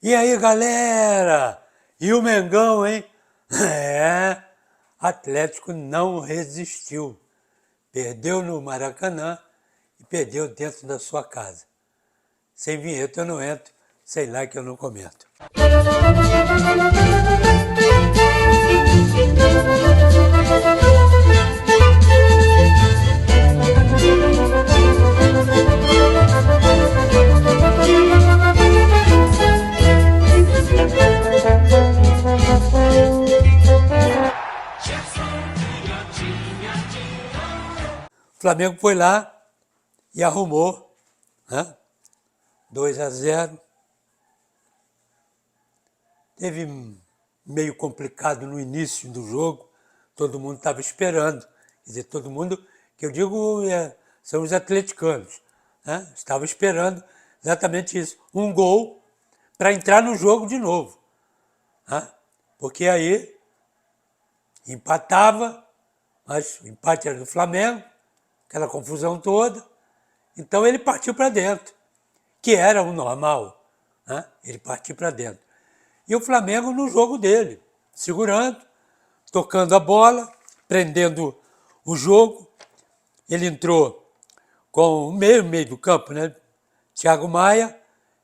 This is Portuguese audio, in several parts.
E aí, galera? E o Mengão, hein? Atlético não resistiu. Perdeu no Maracanã e perdeu dentro da sua casa. Sem vinheta eu não entro, sem like eu não comento. O Flamengo foi lá e arrumou, né? 2-0. Teve meio complicado no início do jogo, todo mundo estava esperando. Quer dizer, todo mundo, que eu digo, são os atleticanos, né? Estava esperando exatamente isso, um gol para entrar no jogo de novo, né? Porque aí empatava, mas o empate era do Flamengo, aquela confusão toda, então ele partiu para dentro, que era o normal, né? Ele partiu para dentro. E o Flamengo no jogo dele, segurando, tocando a bola, prendendo o jogo. Ele entrou com o meio do campo, né? Thiago Maia,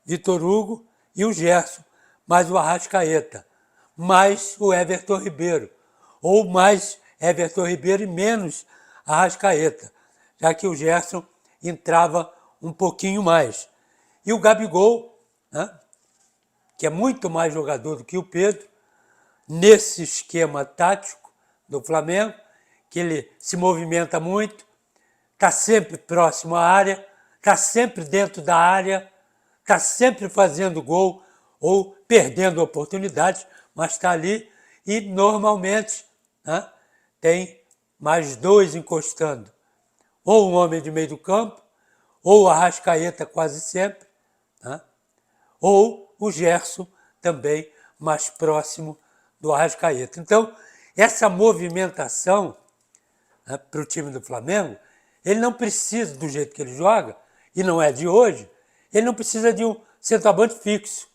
Vitor Hugo e o Gerson, mais o Arrascaeta, mais o Everton Ribeiro, ou mais Everton Ribeiro e menos Arrascaeta, já que o Gerson entrava um pouquinho mais. E o Gabigol, né? Que é muito mais jogador do que o Pedro, nesse esquema tático do Flamengo, que ele se movimenta muito, está sempre próximo à área, está sempre dentro da área, está sempre fazendo gol ou perdendo oportunidades, mas está ali e normalmente, né, tem mais dois encostando. Ou um homem de meio do campo, ou o Arrascaeta quase sempre, né, ou o Gerson também mais próximo do Arrascaeta. Então, essa movimentação, né, para o time do Flamengo, ele não precisa, do jeito que ele joga, e não é de hoje, ele não precisa de um centroavante fixo.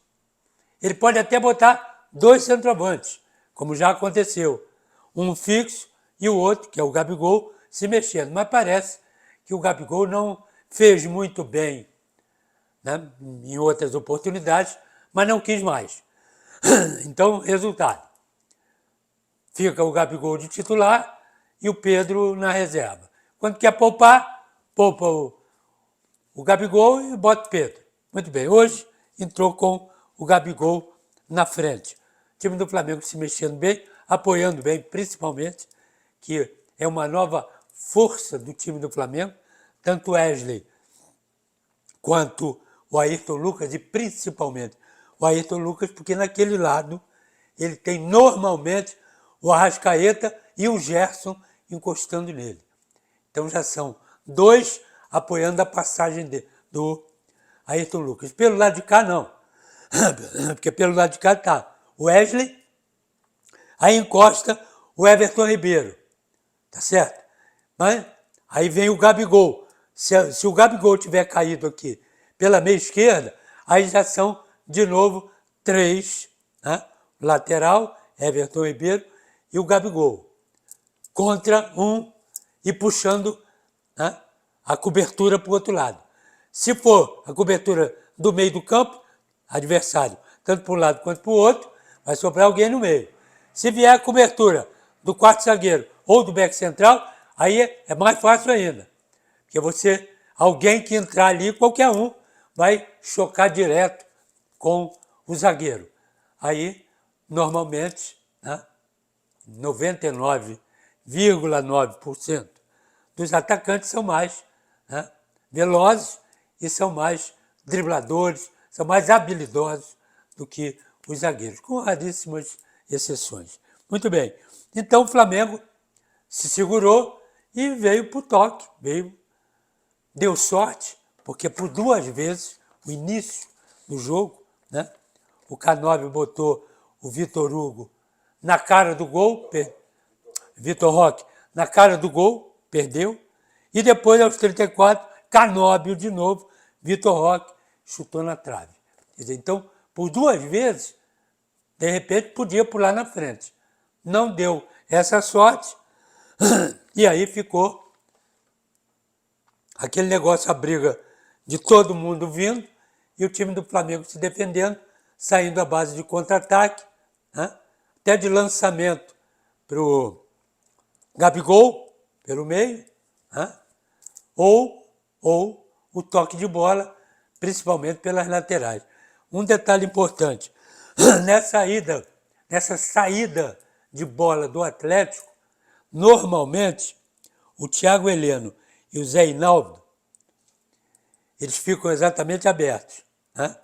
Ele pode até botar dois centroavantes, como já aconteceu. Um fixo e o outro, que é o Gabigol, se mexendo. Mas parece que o Gabigol não fez muito bem, né, em outras oportunidades, mas não quis mais. Então, resultado. Fica o Gabigol de titular e o Pedro na reserva. Quando quer poupar, poupa o Gabigol e bota o Pedro. Muito bem, hoje entrou com o Gabigol na frente. O time do Flamengo se mexendo bem, apoiando bem, principalmente, que é uma nova força do time do Flamengo, tanto Wesley quanto o Ayrton Lucas, e principalmente o Ayrton Lucas, porque naquele lado ele tem normalmente o Arrascaeta e o Gerson encostando nele. Então já são dois apoiando a passagem do Ayrton Lucas. Pelo lado de cá, não. Porque pelo lado de cá está o Wesley, aí encosta o Everton Ribeiro. Tá certo? Mas aí vem o Gabigol. Se o Gabigol tiver caído aqui pela meia esquerda, aí já são de novo três, né? O lateral, Everton Ribeiro, e o Gabigol. Contra um e puxando, né, a cobertura para o outro lado. Se for a cobertura do meio do campo, adversário, tanto para um lado quanto para o outro, vai sobrar alguém no meio. Se vier a cobertura do quarto zagueiro ou do back central, aí é mais fácil ainda. Porque alguém que entrar ali, qualquer um, vai chocar direto com o zagueiro. Aí, normalmente, né, 99,9% dos atacantes são mais, né, velozes e são mais dribladores, são mais habilidosos do que os zagueiros, com raríssimas exceções. Muito bem, então o Flamengo se segurou e veio para o toque, deu sorte, porque por duas vezes, o início do jogo, né, o K9 botou o Vitor Hugo na cara do gol, Vitor Roque na cara do gol, perdeu, e depois aos 34, Canóbio de novo, Vitor Roque chutou na trave. Quer dizer, então, por 2 vezes, de repente podia pular na frente. Não deu essa sorte, e aí ficou aquele negócio, a briga de todo mundo vindo, e o time do Flamengo se defendendo, saindo à base de contra-ataque, né? Até de lançamento para o Gabigol, pelo meio, né? ou o toque de bola, principalmente pelas laterais. Um detalhe importante, nessa saída de bola do Atlético, normalmente o Thiago Heleno e o Zé Hinaldo, eles ficam exatamente abertos, né?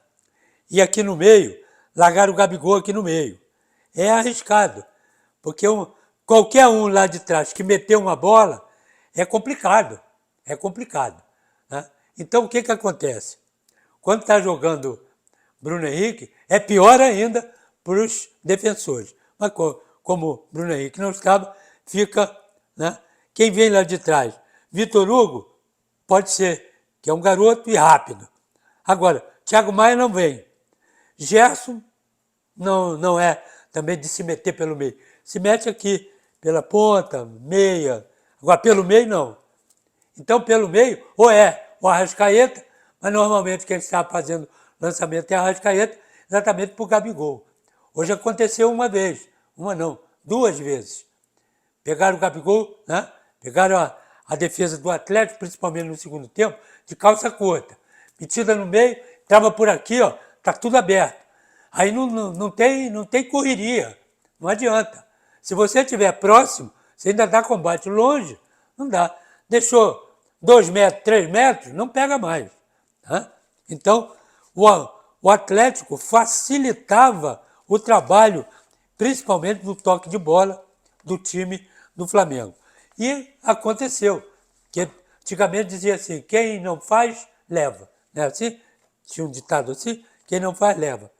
E aqui no meio, largaram o Gabigol aqui no meio. É arriscado, porque qualquer um lá de trás que meter uma bola é complicado, né? Então o que acontece? Quando está jogando Bruno Henrique, é pior ainda para os defensores. Mas como Bruno Henrique não estava, fica, né? Quem vem lá de trás? Vitor Hugo pode ser, que é um garoto e rápido. Agora, Thiago Maia não vem. Gerson não é também de se meter pelo meio. Se mete aqui pela ponta, meia. Agora, pelo meio, não. Então, pelo meio, ou é o Arrascaeta, mas normalmente quem está fazendo lançamento é o Arrascaeta, exatamente para o Gabigol. Hoje aconteceu uma vez, uma não, 2 vezes. Pegaram o Gabigol, né? Pegaram a defesa do Atlético, principalmente no segundo tempo, de calça curta. Metida no meio, estava por aqui, ó, tá tudo aberto. Aí não tem correria, não adianta. Se você estiver próximo, você ainda dá combate longe, não dá. Deixou 2 metros, 3 metros, não pega mais. Tá? Então, o Atlético facilitava o trabalho, principalmente no toque de bola do time do Flamengo. E aconteceu, que antigamente dizia assim, quem não faz, leva. Não é assim? Tinha um ditado assim, quem não faz, leva.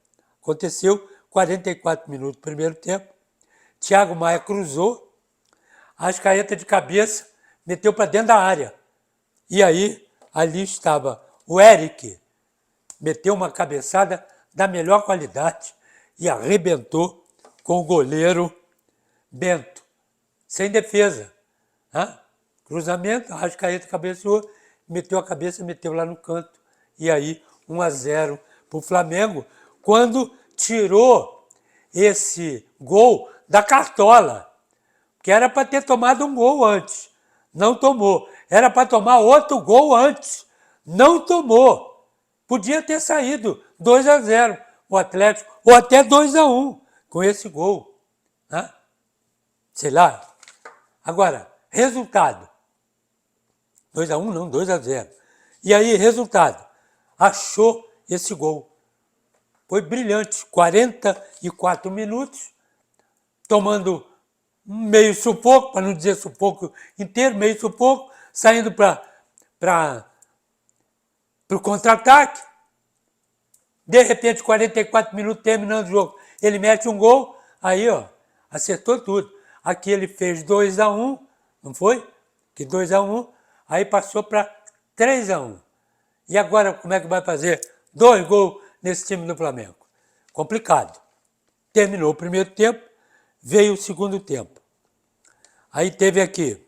Aconteceu, 44 minutos do primeiro tempo, Thiago Maia cruzou, Arrascaeta de cabeça, meteu para dentro da área. E aí, ali estava o Eric, meteu uma cabeçada da melhor qualidade e arrebentou com o goleiro Bento, sem defesa. Né? Cruzamento, Arrascaeta cabeceou, meteu a cabeça, meteu lá no canto. E aí, 1-0 para o Flamengo, quando tirou esse gol da cartola, que era para ter tomado um gol antes. Não tomou. Era para tomar outro gol antes. Não tomou. Podia ter saído 2-0 o Atlético, ou até 2-1 com esse gol. Né? Sei lá. Agora, resultado. 2-1 não, 2-0. E aí, resultado. Achou esse gol. Foi brilhante. 44 minutos, tomando meio sufoco, para não dizer sufoco inteiro, meio sufoco, saindo para o contra-ataque. De repente, 44 minutos, terminando o jogo, ele mete um gol, aí, ó, acertou tudo. Aqui ele fez 2-1, não foi? Que 2-1, aí passou para 3-1. E agora, como é que vai fazer 2 gols nesse time do Flamengo? Complicado. Terminou o primeiro tempo, veio o segundo tempo. Aí teve aqui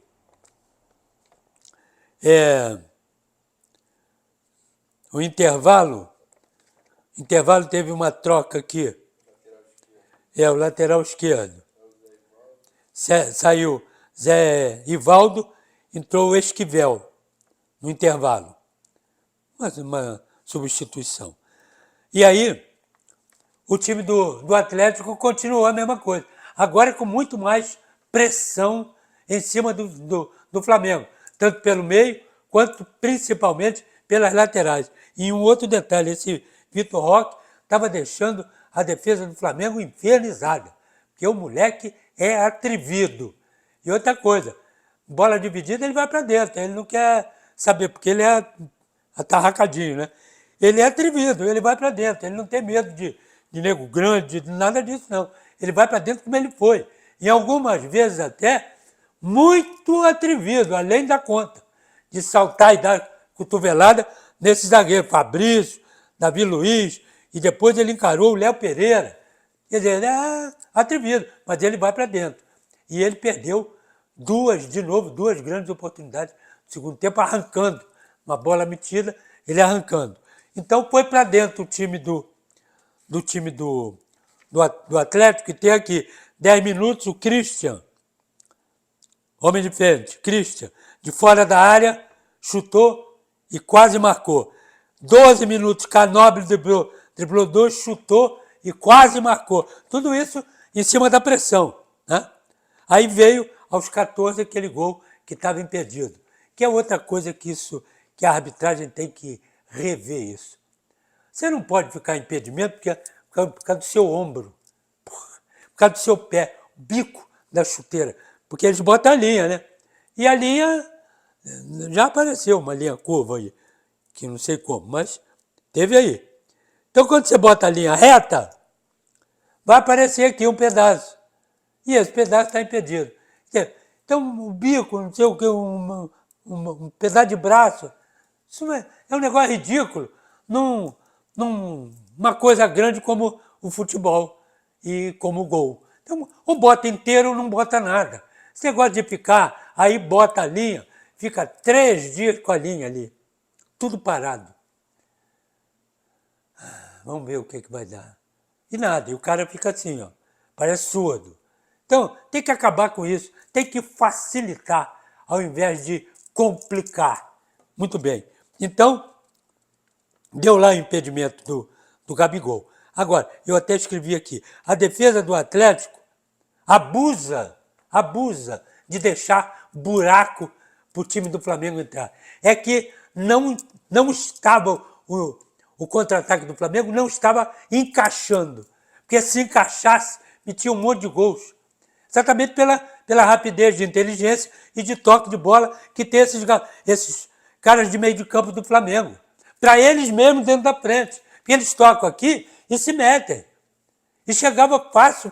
o intervalo. Teve uma troca aqui. O lateral esquerdo. Saiu Zé Rivaldo, entrou o Esquivel no intervalo. Uma substituição. E aí, o time do Atlético continuou a mesma coisa. Agora com muito mais pressão em cima do Flamengo, tanto pelo meio, quanto principalmente pelas laterais. E um outro detalhe, esse Vitor Roque estava deixando a defesa do Flamengo infernizada, porque o moleque é atrevido. E outra coisa, bola dividida ele vai para dentro, ele não quer saber, porque ele é atarracadinho, né? Ele é atrevido, ele vai para dentro, ele não tem medo de nego grande, de nada disso não. Ele vai para dentro como ele foi. E algumas vezes até muito atrevido, além da conta, de saltar e dar cotovelada nesse zagueiro, Fabrício, Davi Luiz, e depois ele encarou o Léo Pereira. Quer dizer, ele é atrevido, mas ele vai para dentro. E ele perdeu duas grandes oportunidades no segundo tempo, arrancando. Uma bola metida, ele arrancando. Então foi para dentro o time do Atlético, que tem aqui 10 minutos, o Christian, homem de frente, Christian, de fora da área, chutou e quase marcou. 12 minutos, Canóbio driblou 2, chutou e quase marcou. Tudo isso em cima da pressão, né? Aí veio aos 14 aquele gol que estava impedido. Que é outra coisa que a arbitragem tem que rever isso. Você não pode ficar em impedimento por causa do seu ombro, por causa do seu pé, o bico da chuteira, porque eles botam a linha, né? E a linha, já apareceu uma linha curva aí, que não sei como, mas teve aí. Então quando você bota a linha reta, vai aparecer aqui um pedaço. E esse pedaço está impedido. Então o bico, não sei o que, um pedaço de braço, isso é um negócio ridículo. Numa coisa grande como o futebol e como o gol. Então, ou bota inteiro ou não bota nada. Esse negócio de ficar, aí bota a linha, fica 3 dias com a linha ali, tudo parado. Vamos ver o que vai dar. E nada, e o cara fica assim, ó, parece surdo. Então, tem que acabar com isso, tem que facilitar, ao invés de complicar. Muito bem. Então, deu lá o impedimento do Gabigol. Agora, eu até escrevi aqui, a defesa do Atlético abusa de deixar buraco para o time do Flamengo entrar. É que não estava, o contra-ataque do Flamengo não estava encaixando. Porque se encaixasse, metia um monte de gols. Exatamente pela rapidez de inteligência e de toque de bola que tem esses caras de meio de campo do Flamengo. Para eles mesmos dentro da frente. Porque eles tocam aqui e se metem. E chegava fácil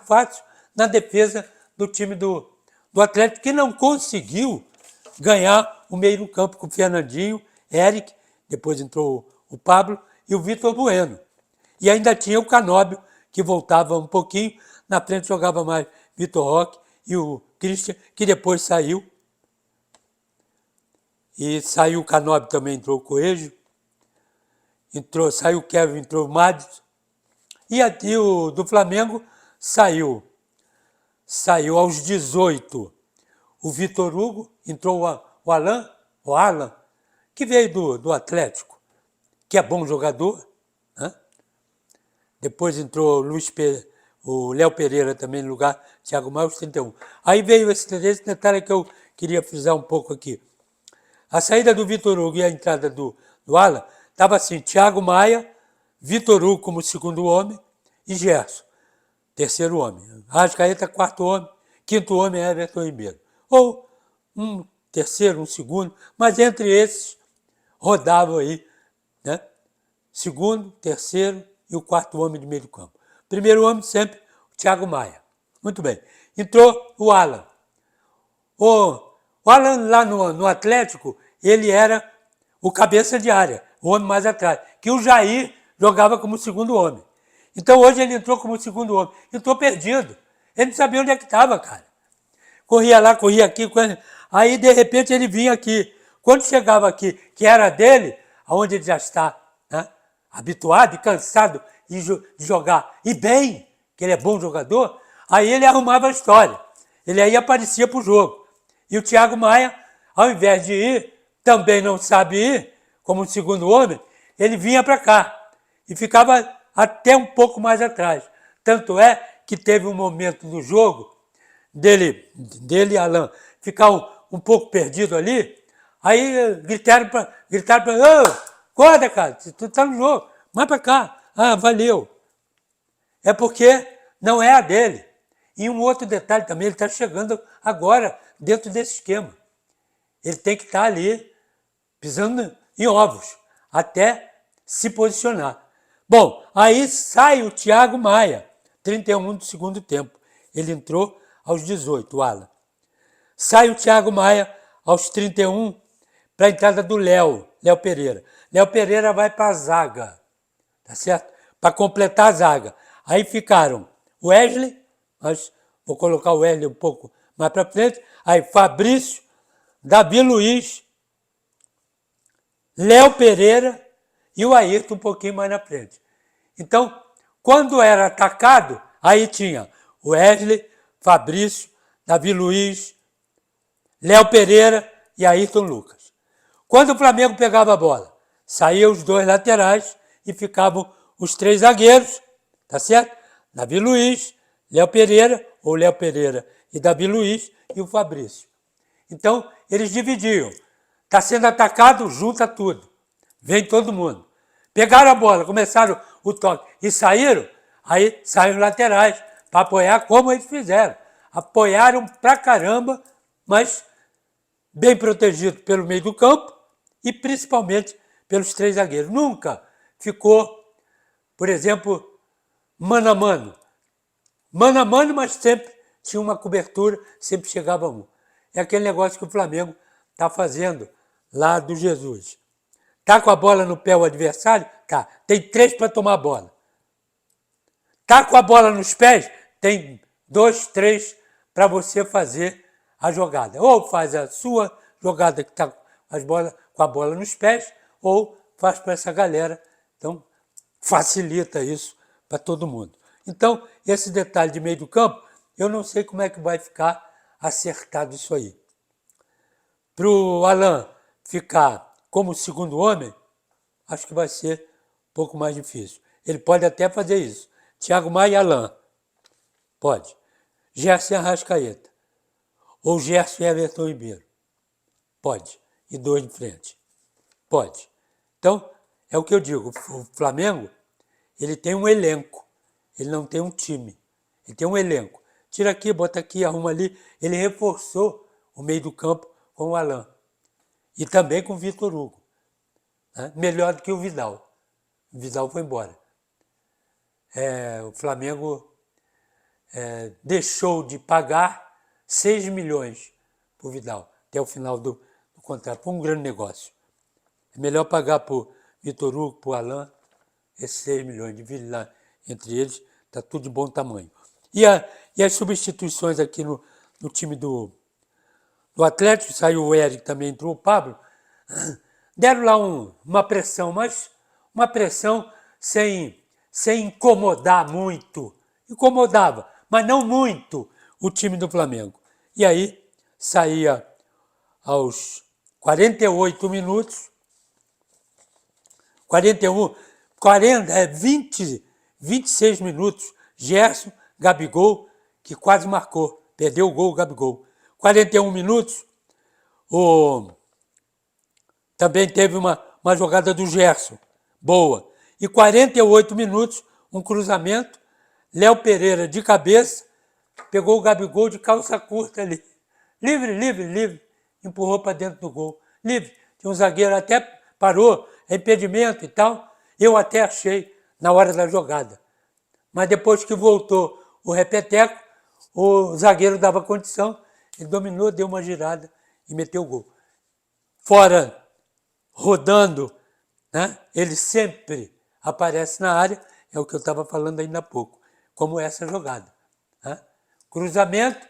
na defesa do time do Atlético, que não conseguiu ganhar o meio do campo com o Fernandinho, Eric, depois entrou o Pablo e o Vitor Bueno. E ainda tinha o Canóbio, que voltava um pouquinho, na frente jogava mais Vitor Roque e o Christian, que depois saiu. E saiu o Canóbio também, entrou o Coelho. Saiu o Kevin, entrou o Madison. E aqui o do Flamengo saiu aos 18 o Vitor Hugo, entrou o Alan, que veio do Atlético, que é bom jogador, né? Depois entrou o Léo Pereira também no lugar de Thiago Maia, aos 31. Aí veio esse detalhe que eu queria frisar um pouco aqui. A saída do Vitor Hugo e a entrada do Alan estava assim, Thiago Maia, Vitor Hugo como segundo homem e Gerson, terceiro homem. Arrascaeta, quarto homem, quinto homem é Everton Ribeiro. Ou um terceiro, um segundo, mas entre esses rodavam aí, né? Segundo, terceiro e o quarto homem de meio do campo. Primeiro homem sempre, o Thiago Maia. Muito bem. Entrou o Alan. O Alan lá no Atlético, ele era o cabeça de área, o homem mais atrás, que o Jair jogava como segundo homem. Então hoje ele entrou como segundo homem. Entrou perdido. Ele não sabia onde é que estava, cara. Corria lá, corria aqui. Aí, de repente, ele vinha aqui. Quando chegava aqui, que era dele, aonde ele já está, né, habituado e cansado de jogar, e bem, que ele é bom jogador, aí ele arrumava a história. Ele aí aparecia para o jogo. E o Thiago Maia, ao invés de ir, também não sabe ir, como segundo homem, ele vinha para cá e ficava até um pouco mais atrás. Tanto é que teve um momento do jogo dele Alan, ficar um pouco perdido ali, aí gritaram para ele, acorda, cara, tu tá no jogo, vai para cá. Ah, valeu. É porque não é a dele. E um outro detalhe também, ele está chegando agora dentro desse esquema. Ele tem que estar ali pisando em ovos, até se posicionar. Bom, aí sai o Thiago Maia, 31 do segundo tempo. Ele entrou aos 18, o Alan. Sai o Thiago Maia aos 31 para a entrada do Léo Pereira. Léo Pereira vai para a zaga, tá certo? para completar a zaga. Aí ficaram Wesley, mas vou colocar o Wesley um pouco mais para frente, aí Fabrício, Davi Luiz, Léo Pereira e o Ayrton um pouquinho mais na frente. Então, quando era atacado, aí tinha Wesley, Fabrício, Davi Luiz, Léo Pereira e Ayrton Lucas. Quando o Flamengo pegava a bola, saíam os dois laterais e ficavam os três zagueiros, tá certo? Davi Luiz, Léo Pereira, ou Léo Pereira e Davi Luiz e o Fabrício. Então, eles dividiam. Está sendo atacado, junta tudo. Vem todo mundo. Pegaram a bola, começaram o toque e saíram, aí saíram laterais para apoiar como eles fizeram. Apoiaram pra caramba, mas bem protegido pelo meio do campo e principalmente pelos três zagueiros. Nunca ficou, por exemplo, mano a mano. Mano a mano, mas sempre tinha uma cobertura, sempre chegava um. É aquele negócio que o Flamengo está fazendo lá do Jesus. Tá com a bola no pé o adversário? Tá. Tem 3 para tomar a bola. Tá com a bola nos pés? Tem 2, 3 para você fazer a jogada. Ou faz a sua jogada que está com a bola nos pés, ou faz para essa galera. Então, facilita isso para todo mundo. Então, esse detalhe de meio do campo, eu não sei como é que vai ficar acertado isso aí. Para o Alan ficar como segundo homem, acho que vai ser um pouco mais difícil. Ele pode até fazer isso. Thiago Maia e Alan. Pode. Gerson Arrascaeta. Ou Gerson e Everton Ribeiro. Pode. E 2 de frente. Pode. Então, é o que eu digo. O Flamengo, ele tem um elenco. Ele não tem um time. Ele tem um elenco. Tira aqui, bota aqui, arruma ali. Ele reforçou o meio do campo com o Alan. E também com o Vitor Hugo. Né? Melhor do que o Vidal. O Vidal foi embora. O Flamengo deixou de pagar 6 milhões para o Vidal até o final do contrato. Foi um grande negócio. É melhor pagar para o Vitor Hugo, para o Alan, esses 6 milhões. Divide lá entre eles, está tudo de bom tamanho. E as substituições aqui no time do Atlético, saiu o Eric, também entrou o Pablo, deram lá uma pressão, mas uma pressão sem incomodar muito. Incomodava, mas não muito o time do Flamengo. E aí saía aos 48 minutos, 26 minutos, Gerson, Gabigol, que quase marcou, perdeu o gol, o Gabigol. 41 minutos, também teve uma jogada do Gerson, boa. E 48 minutos, um cruzamento, Léo Pereira de cabeça, pegou o Gabigol de calça curta ali. Livre, empurrou para dentro do gol. Livre, tinha um zagueiro, até parou, impedimento e tal. Eu até achei na hora da jogada. Mas depois que voltou o repeteco, o zagueiro dava condição, ele dominou, deu uma girada e meteu o gol. Fora, rodando, né? Ele sempre aparece na área, é o que eu estava falando ainda há pouco, como essa jogada. Né? Cruzamento,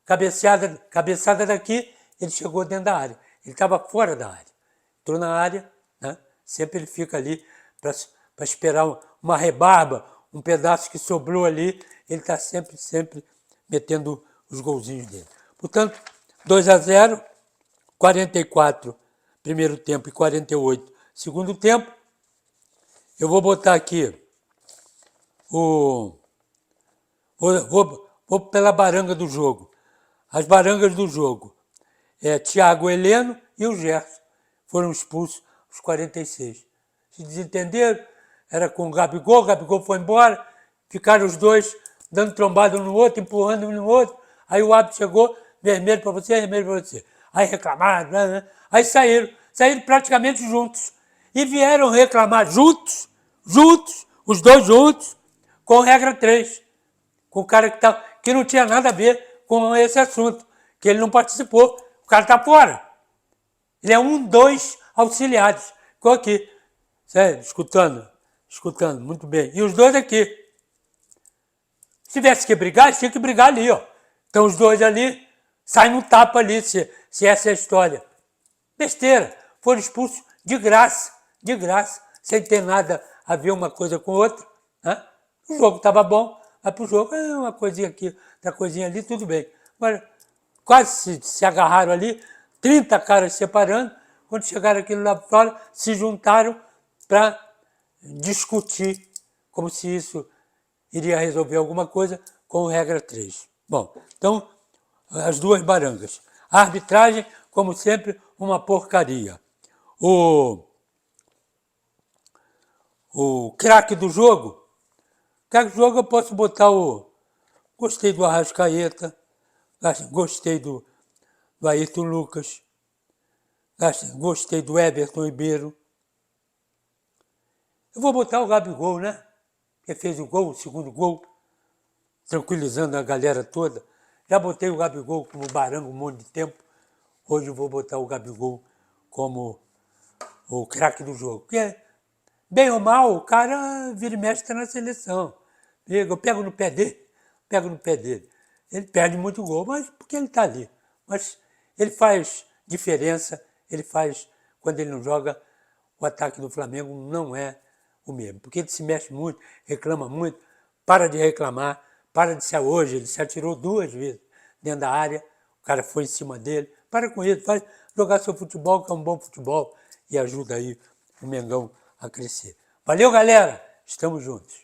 cabeçada daqui, ele chegou dentro da área. Ele estava fora da área. Entrou na área, né? Sempre ele fica ali para esperar uma rebarba, um pedaço que sobrou ali, ele está sempre metendo os golzinhos dele. Portanto, 2-0, 44 primeiro tempo e 48 segundo tempo. Eu vou botar aqui vou pela baranga do jogo. As barangas do jogo. Thiago Heleno e o Gerson foram expulsos aos 46. Se desentenderam, era com o Gabigol foi embora, ficaram os dois dando trombada um no outro, empurrando um no outro, aí o árbitro chegou, vermelho para você, vermelho para você. Aí reclamaram, né? Aí saíram praticamente juntos. E vieram reclamar juntos, os dois juntos, com regra 3. Com o cara que não tinha nada a ver com esse assunto, que ele não participou. O cara está fora. Ele é 2 auxiliares. Ficou aqui, escutando Escutando, muito bem. E os dois aqui. Se tivesse que brigar, eles tinham que brigar ali, ó. Então os dois ali, saem no tapa ali, se essa é a história. Besteira. Foram expulsos de graça, sem ter nada a ver uma coisa com outra. Né? O jogo estava bom, mas pro jogo, uma coisinha aqui, outra coisinha ali, tudo bem. Agora, quase se agarraram ali, 30 caras separando, quando chegaram aqui lá fora, se juntaram para discutir como se isso iria resolver alguma coisa com regra 3. Bom, então, as duas barangas. A arbitragem, como sempre, uma porcaria. O craque do jogo, eu posso botar o... Gostei do Arrascaeta, gostei do Ayrton Lucas, gostei do Everton Ribeiro. Eu vou botar o Gabigol, né? Que fez o gol, o segundo gol, tranquilizando a galera toda. Já botei o Gabigol como baranga um monte de tempo. Hoje eu vou botar o Gabigol como o craque do jogo. Porque, bem ou mal, o cara vira e mexe tá na seleção. Eu pego no pé dele. Ele perde muito gol, mas porque ele está ali. Mas ele faz diferença, quando ele não joga, o ataque do Flamengo não é o mesmo. Porque ele se mexe muito, reclama muito, para de reclamar, para de ser hoje, ele se atirou 2 vezes dentro da área, o cara foi em cima dele. Para com isso, faz jogar seu futebol, que é um bom futebol, e ajuda aí o Mengão a crescer. Valeu, galera! Estamos juntos.